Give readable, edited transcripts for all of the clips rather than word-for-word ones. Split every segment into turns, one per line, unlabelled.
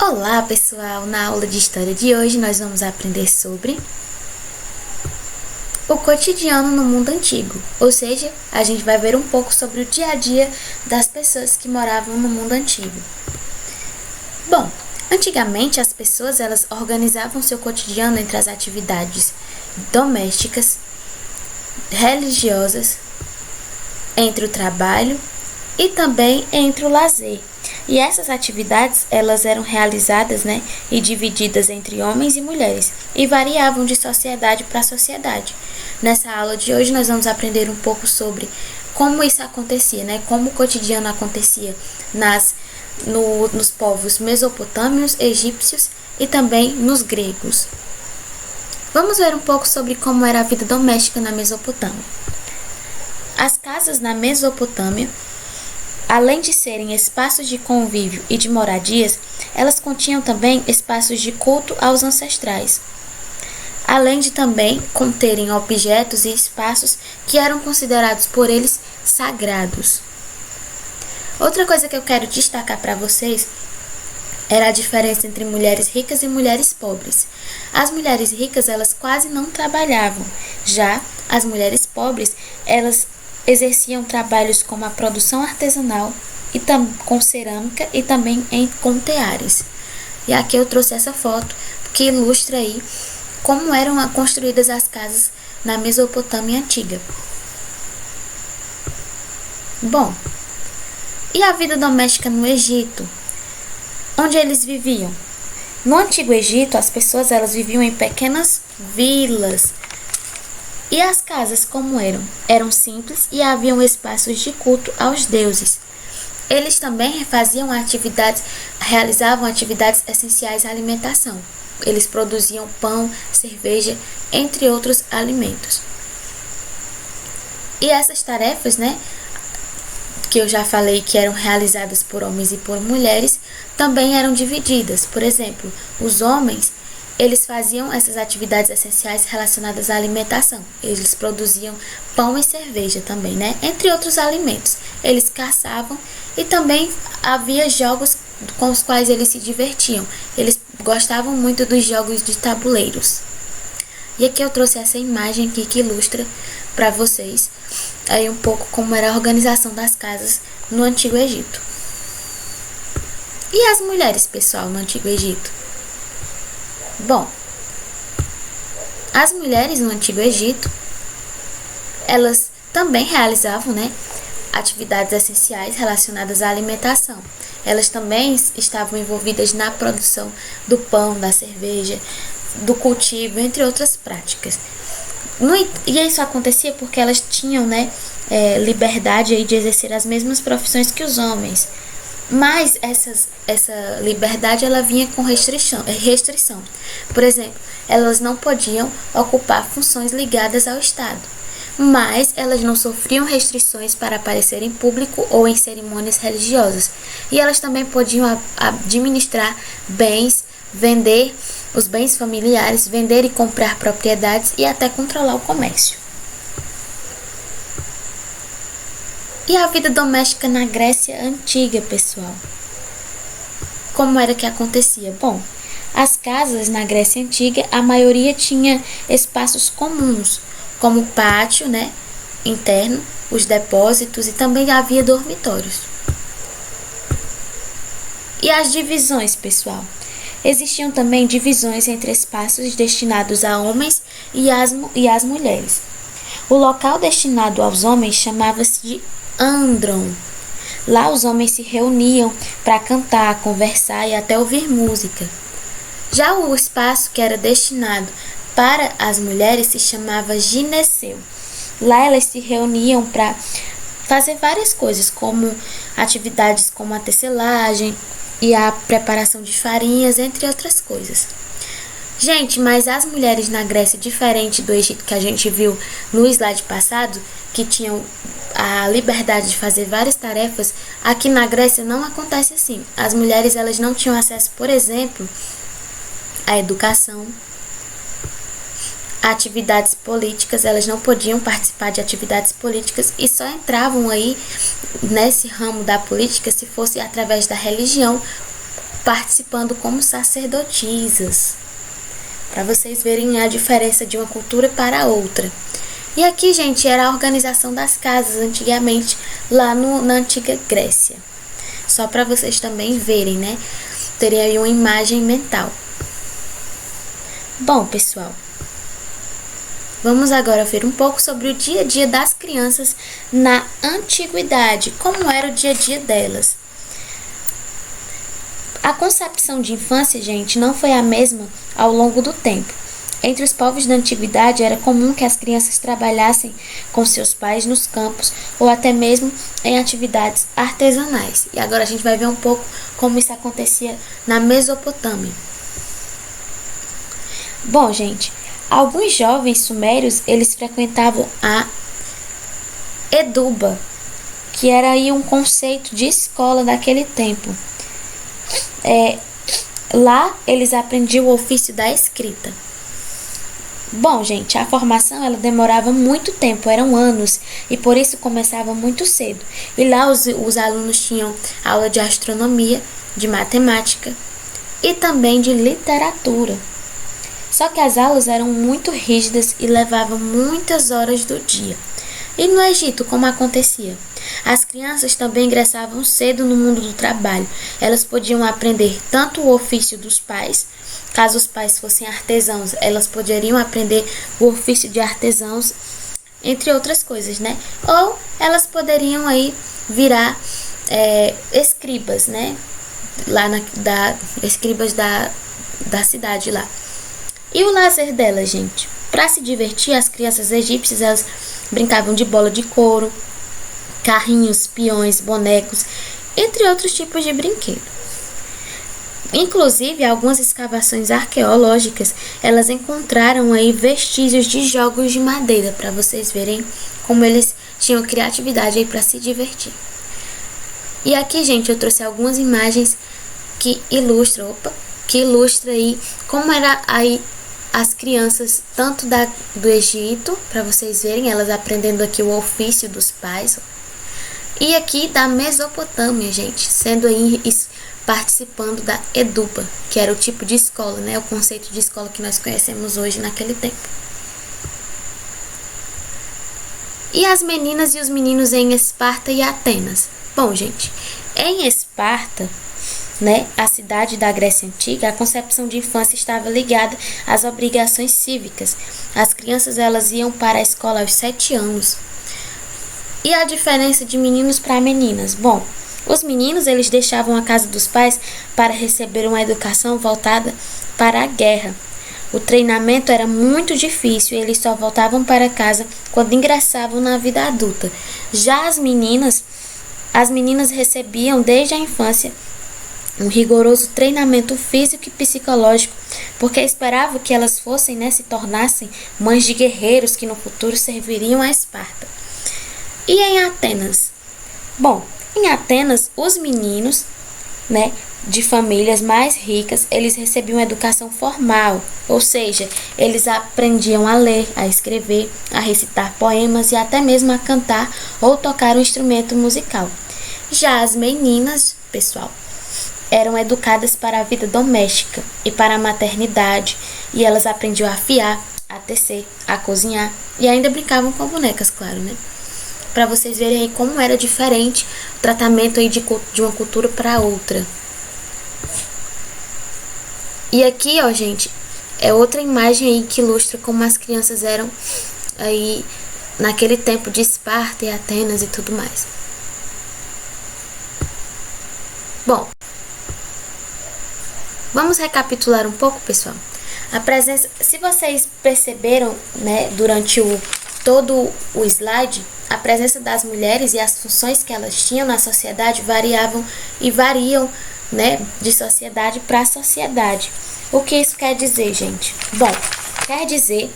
Olá pessoal, na aula de história de hoje nós vamos aprender sobre o cotidiano no mundo antigo, ou seja, a gente vai ver um pouco sobre o dia a dia das pessoas que moravam no mundo antigo. Bom, antigamente as pessoas elas organizavam seu cotidiano entre as atividades domésticas, religiosas, entre o trabalho e também entre o lazer. E essas atividades, elas eram realizadas, e divididas entre homens e mulheres, e variavam de sociedade para sociedade. Nessa aula de hoje, nós vamos aprender um pouco sobre como isso acontecia, como o cotidiano acontecia nos povos mesopotâmios, egípcios e também nos gregos. Vamos ver um pouco sobre como era a vida doméstica na Mesopotâmia. As casas na Mesopotâmia, além de serem espaços de convívio e de moradias, elas continham também espaços de culto aos ancestrais, além de também conterem objetos e espaços que eram considerados por eles sagrados. Outra coisa que eu quero destacar para vocês era a diferença entre mulheres ricas e mulheres pobres. As mulheres ricas, elas quase não trabalhavam, já as mulheres pobres, elas exerciam trabalhos como a produção artesanal e com cerâmica e também com teares. E aqui eu trouxe essa foto que ilustra aí como eram construídas as casas na Mesopotâmia antiga. Bom, e a vida doméstica no Egito? Onde eles viviam? No Antigo Egito, as pessoas elas viviam em pequenas vilas. E as casas como eram? Eram simples e haviam espaços de culto aos deuses. Eles também realizavam atividades essenciais à alimentação. Eles produziam pão, cerveja, entre outros alimentos. E essas tarefas, que eu já falei que eram realizadas por homens e por mulheres, também eram divididas. Por exemplo, os homens eles faziam essas atividades essenciais relacionadas à alimentação. Eles produziam pão e cerveja também, entre outros alimentos. Eles caçavam e também havia jogos com os quais eles se divertiam. Eles gostavam muito dos jogos de tabuleiros. E aqui eu trouxe essa imagem aqui que ilustra para vocês aí um pouco como era a organização das casas no Antigo Egito. E as mulheres, pessoal, no Antigo Egito? Bom, as mulheres no Antigo Egito, elas também realizavam, atividades essenciais relacionadas à alimentação. Elas também estavam envolvidas na produção do pão, da cerveja, do cultivo, entre outras práticas. E isso acontecia porque elas tinham, liberdade aí de exercer as mesmas profissões que os homens. Mas essa liberdade ela vinha com restrição. Por exemplo, elas não podiam ocupar funções ligadas ao Estado, mas elas não sofriam restrições para aparecer em público ou em cerimônias religiosas. E elas também podiam administrar bens, vender os bens familiares, vender e comprar propriedades e até controlar o comércio. E a vida doméstica na Grécia Antiga, pessoal? Como era que acontecia? Bom, as casas na Grécia Antiga, a maioria tinha espaços comuns, como o pátio, interno, os depósitos e também havia dormitórios. E as divisões, pessoal? Existiam também divisões entre espaços destinados a homens e as mulheres. O local destinado aos homens chamava-se de Andron. Lá os homens se reuniam para cantar, conversar e até ouvir música. Já o espaço que era destinado para as mulheres se chamava gineceu. Lá elas se reuniam para fazer várias coisas, como atividades como a tecelagem e a preparação de farinhas, entre outras coisas. Gente, mas as mulheres na Grécia, diferente do Egito que a gente viu no slide passado, que tinham a liberdade de fazer várias tarefas, aqui na Grécia não acontece assim. As mulheres elas não tinham acesso, por exemplo, à educação, a atividades políticas, elas não podiam participar de atividades políticas e só entravam aí nesse ramo da política se fosse através da religião participando como sacerdotisas, para vocês verem a diferença de uma cultura para outra. E aqui, gente, era a organização das casas antigamente, lá na antiga Grécia. Só para vocês também verem, né? Terem aí uma imagem mental. Bom, pessoal, vamos agora ver um pouco sobre o dia a dia das crianças na antiguidade, como era o dia a dia delas. A concepção de infância, gente, não foi a mesma ao longo do tempo. Entre os povos da antiguidade era comum que as crianças trabalhassem com seus pais nos campos ou até mesmo em atividades artesanais. E agora a gente vai ver um pouco como isso acontecia na Mesopotâmia. Bom, gente, alguns jovens sumérios, eles frequentavam a Eduba, que era aí um conceito de escola daquele tempo. Lá eles aprendiam o ofício da escrita. Bom, gente, a formação ela demorava muito tempo, eram anos, e por isso começava muito cedo. E lá os alunos tinham aula de astronomia, de matemática e também de literatura. Só que as aulas eram muito rígidas e levavam muitas horas do dia. E no Egito, como acontecia? As crianças também ingressavam cedo no mundo do trabalho. Elas podiam aprender tanto o ofício dos pais, caso os pais fossem artesãos, elas poderiam aprender o ofício de artesãos, entre outras coisas, né? Ou elas poderiam aí virar escribas, né? Escribas da cidade lá. E o lazer delas, gente? Para se divertir, as crianças egípcias, elas brincavam de bola de couro, carrinhos, peões, bonecos, entre outros tipos de brinquedo. Inclusive, algumas escavações arqueológicas, elas encontraram aí vestígios de jogos de madeira, para vocês verem como eles tinham criatividade aí para se divertir. E aqui, gente, eu trouxe algumas imagens que ilustram aí como era aí as crianças tanto do Egito, para vocês verem, elas aprendendo aqui o ofício dos pais, e aqui da Mesopotâmia, gente, sendo aí participando da Eduba, que era o tipo de escola, né, o conceito de escola que nós conhecemos hoje naquele tempo. E as meninas e os meninos em Esparta e Atenas? Bom, gente, em Esparta, né, a cidade da Grécia Antiga, a concepção de infância estava ligada às obrigações cívicas. As crianças elas iam para a escola aos 7 anos. E a diferença de meninos para meninas? Bom, os meninos eles deixavam a casa dos pais para receber uma educação voltada para a guerra. O treinamento era muito difícil e eles só voltavam para casa quando ingressavam na vida adulta. Já as meninas recebiam desde a infância um rigoroso treinamento físico e psicológico, porque esperavam que elas fossem, né, se tornassem mães de guerreiros que no futuro serviriam a Esparta. E em Atenas? Bom, em Atenas, os meninos, né, de famílias mais ricas, eles recebiam educação formal, ou seja, eles aprendiam a ler, a escrever, a recitar poemas e até mesmo a cantar ou tocar um instrumento musical. Já as meninas, pessoal, eram educadas para a vida doméstica e para a maternidade, e elas aprendiam a afiar, a tecer, a cozinhar e ainda brincavam com bonecas, claro, né? Para vocês verem aí como era diferente o tratamento aí de uma cultura para outra. E aqui, ó, gente, é outra imagem aí que ilustra como as crianças eram aí naquele tempo de Esparta e Atenas e tudo mais. Bom, vamos recapitular um pouco, pessoal. A presença, se vocês perceberam, né, durante todo o slide, a presença das mulheres e as funções que elas tinham na sociedade variam, né, de sociedade para sociedade. O que isso quer dizer, gente? Bom, quer dizer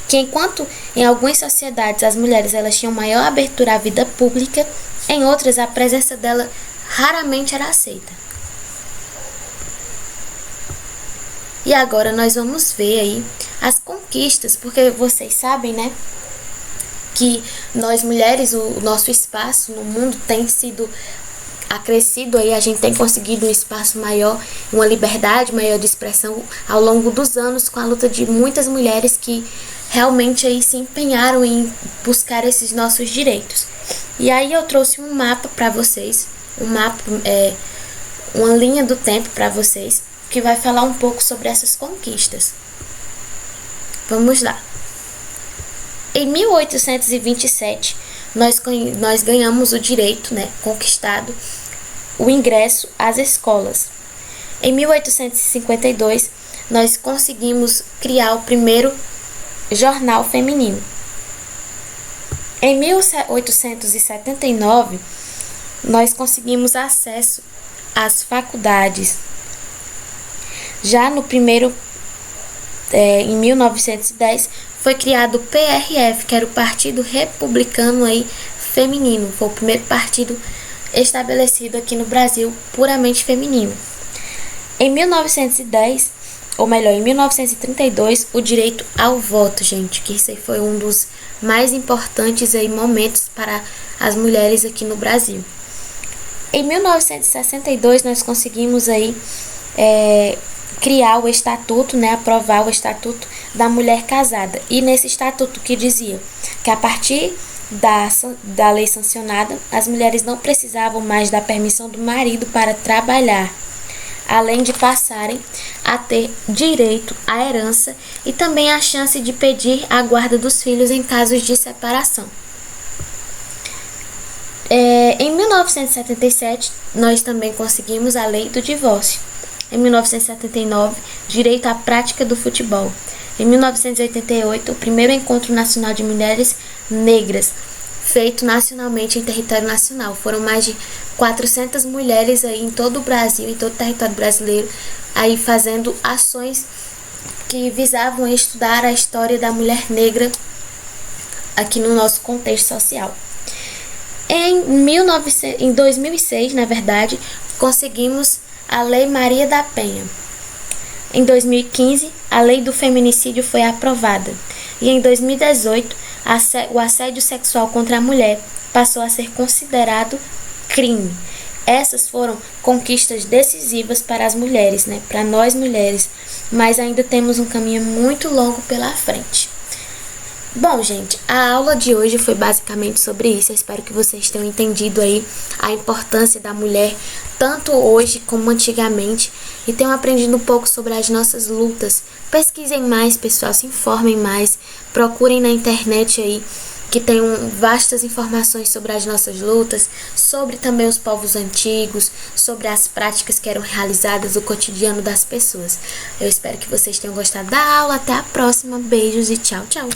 que enquanto em algumas sociedades as mulheres elas tinham maior abertura à vida pública, em outras a presença dela raramente era aceita. E agora nós vamos ver aí as conquistas, porque vocês sabem, né, que nós mulheres, o nosso espaço no mundo tem sido acrescido aí, a gente tem conseguido um espaço maior, uma liberdade maior de expressão ao longo dos anos, com a luta de muitas mulheres que realmente aí se empenharam em buscar esses nossos direitos. E aí eu trouxe um mapa para vocês, uma linha do tempo para vocês, que vai falar um pouco sobre essas conquistas. Vamos lá. Em 1827, nós ganhamos o direito, conquistado, o ingresso às escolas. Em 1852, nós conseguimos criar o primeiro jornal feminino. Em 1879, nós conseguimos acesso às faculdades. Já no primeiro, em 1910, foi criado o PRF, que era o Partido Republicano aí Feminino. Foi o primeiro partido estabelecido aqui no Brasil, puramente feminino. Em 1910, ou melhor, em 1932, o direito ao voto, gente, que isso aí foi um dos mais importantes aí momentos para as mulheres aqui no Brasil. Em 1962, nós conseguimos aí criar o estatuto, aprovar o estatuto da mulher casada. E nesse estatuto que dizia que a partir da lei sancionada, as mulheres não precisavam mais da permissão do marido para trabalhar, além de passarem a ter direito à herança e também a chance de pedir a guarda dos filhos em casos de separação. Em 1977, nós também conseguimos a lei do divórcio. Em 1979, direito à prática do futebol. Em 1988, o primeiro encontro nacional de mulheres negras, feito nacionalmente em território nacional. Foram mais de 400 mulheres aí em todo o Brasil, em todo o território brasileiro, aí fazendo ações que visavam estudar a história da mulher negra aqui no nosso contexto social. Em 2006, na verdade, conseguimos a Lei Maria da Penha. Em 2015, a Lei do Feminicídio foi aprovada. E em 2018, o assédio sexual contra a mulher passou a ser considerado crime. Essas foram conquistas decisivas para as mulheres, para nós mulheres, mas ainda temos um caminho muito longo pela frente. Bom, gente, a aula de hoje foi basicamente sobre isso. Eu espero que vocês tenham entendido aí a importância da mulher, tanto hoje como antigamente, e tenham aprendido um pouco sobre as nossas lutas. Pesquisem mais, pessoal, se informem mais, procurem na internet aí, que tem vastas informações sobre as nossas lutas, sobre também os povos antigos, sobre as práticas que eram realizadas no cotidiano das pessoas. Eu espero que vocês tenham gostado da aula. Até a próxima. Beijos e tchau, tchau.